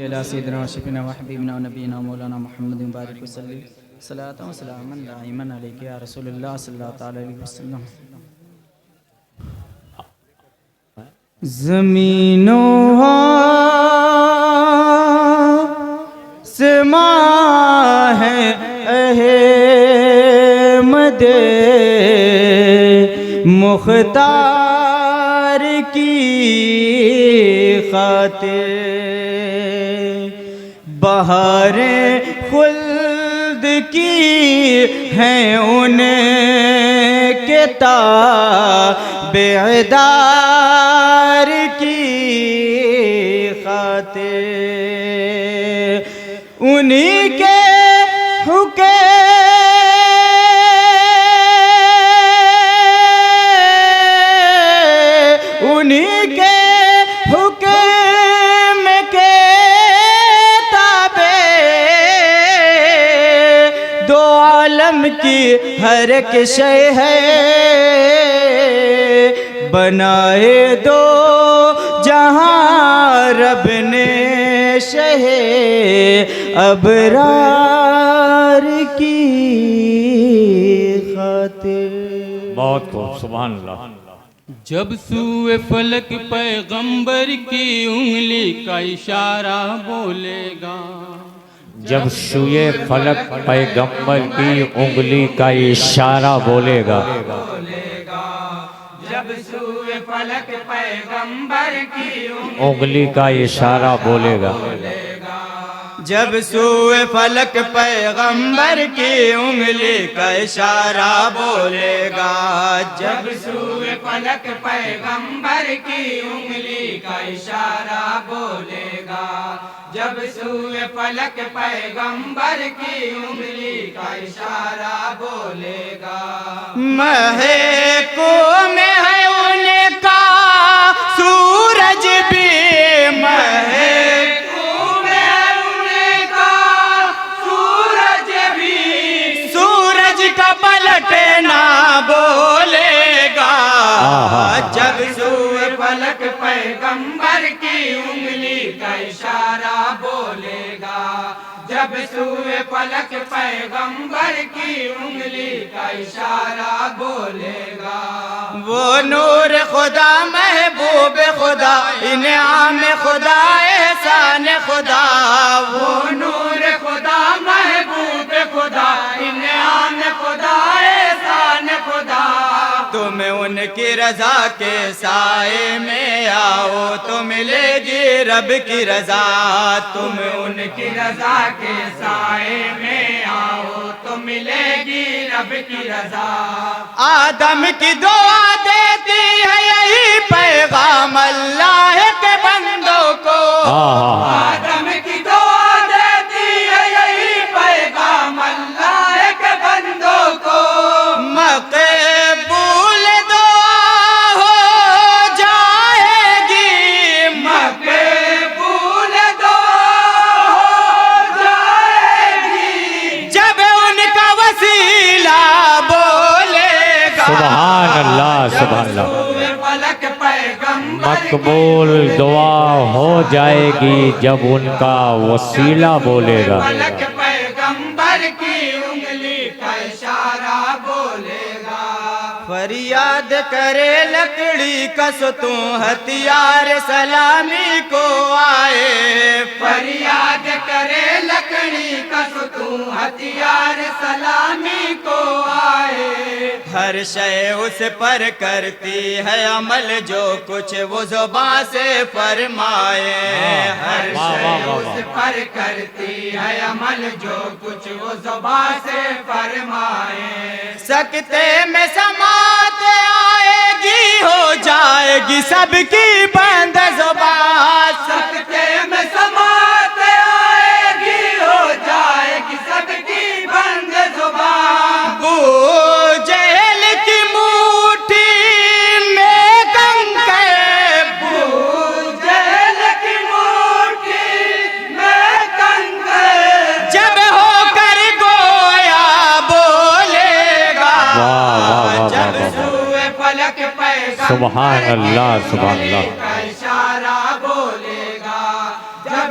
علی سیدنا و شفیعنا و حبیبنا و نبینا مولانا محمد بارک وسلم صلاۃ و سلام دائما علیک یا رسول اللہ صلی اللہ تعالی علیہ وسلم۔ زمین و آسمان ہے احمد مختار کی خاطر، بہاریں خلد کی ہیں ان کے تابعدار کی خاطر، انہی کے حکم کے تابع دو عالم کی ہر ایک شے ہے، بنائے دو جہاں رب نے شہ ابرار کی خاطر۔ بہت خوب، سبحان اللہ۔ جب سوئے فلک پیغمبر کی انگلی کا اشارہ بولے گا، جب سوئے فلک پیغمبر کی انگلی کا اشارہ بولے گا، جب سوئے فلک پیغمبر کی انگلی کا اشارہ بولے گا، جب سوئے فلک پیغمبر کی انگلی کا اشارہ بولے گا، جب سوئے فلک پیغمبر کی انگلی کا اشارہ بولے گا، جب سوئے فلک پیغمبر کی انگلی کا اشارہ بولے گا، مہکو میں ہے ان کا سورج بھی، مہکو میں ہے ان کا سورج بھی، سورج کا پلٹنا بولے گا، جب سوئے فلک پیغمبر کی انگلی کا اشارہ بولے گا، جب سوئے فلک پیغمبر کی انگلی کا اشارہ بولے گا، وہ نور خدا محبوب خدا انعام خدا احسان خدا، وہ نور خدا محبوب خدا انعام خدا احسان خدا، تم ان کی رضا کے سائے میں آؤ تو ملے گی رب کی رضا، تم ان کی رضا کے سائے میں آؤ تو ملے گی رب کی رضا، آدم کی دعا دیتی ہے یہی پیغام اللہ کے بندوں کو، آدم کی دعا دیتی ہے یہی پیغام اللہ کے بندوں کو، مقبول دعا ہو جائے گی، مقبول دعا ہو جائے گی، جب ان کا وسیلہ بولے گا، سبحان اللہ، سبحان اللہ۔ سوئے فلک پیغمبر مقبول دعا ہو جائے گی جب ان کا وسیلہ بولے گا، فلک پیغمبر کی انگلی کا اشارہ بولے گا، فریاد کرے لکڑی کا ستون ہتھیار سلامی کو آئے، فریاد کرے لکڑی کا ستون ہتھیار سلامی کو آئے، ہر شے اس پر کرتی ہے عمل جو کچھ وہ زبان سے فرمائے، ہر اس پر کرتی ہے عمل جو کچھ وہ زبان سے فرمائے، سکتے میں سماعت آئے گی ہو جائے گی سب کی بند زبان، سکتے میں سماعت آئے گی ہو جائے گی سب کی بند زبان، ابو جہل کی موٹھی میں کنکر، ابو جہل کی موٹھی میں کنکر، جب ہو کر گویا بولے گا، جب سوئے فلک پیغمبر سبحان اللہ، سبحان اللہ۔ کا اشارہ بولے گا، جب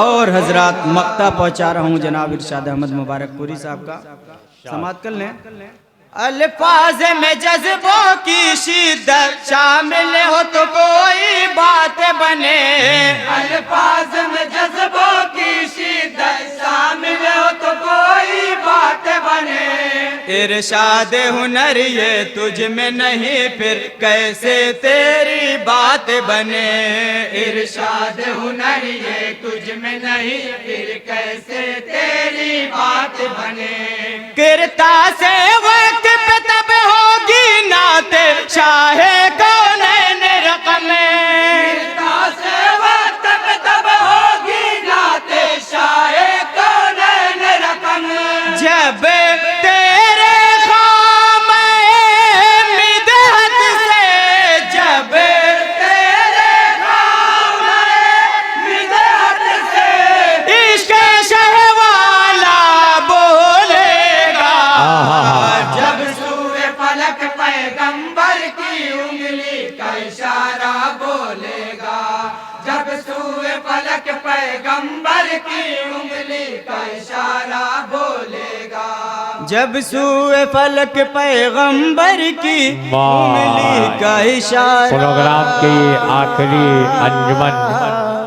اور حضرات مقطع پہنچا رہا ہوں جناب ارشاد احمد مبارک پوری صاحب کا، سماعت کر لیں۔ الفاظ میں جذبوں کی شدت شامل ہو تو کوئی بات بنے، الفاظ میں جذبوں کی شدت شامل ہو تو کوئی بات بنے، ارشاد ہنر یہ تجھ میں نہیں پھر کیسے تیری بات بنے، ارشاد ہنر یہ تجھ میں نہیں پھر کیسے تیری بات بنے، کرتا سے وقت پہ تب ہوگی نعت شاہ کونین رقم، کرتا سے وقت پہ تب ہوگی نعت شاہ کونین رقم، جب تیرے خام مدحت سے، جب تیرے خام مدحت سے عشق شہ والا بولے گا، جب سورہ فلک پیغمبر کی انگلی کا اشارہ بولے گا، جب سورہ فلک پیغمبر کی انگلی کا اشارہ بولے گا، جب سوئے فلک پیغمبر کی انگلی کا اشارہ۔ پروگرام کی آخری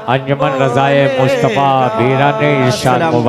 انجمن رضائے مصطفیٰ بیرا نے ارشاد مبارک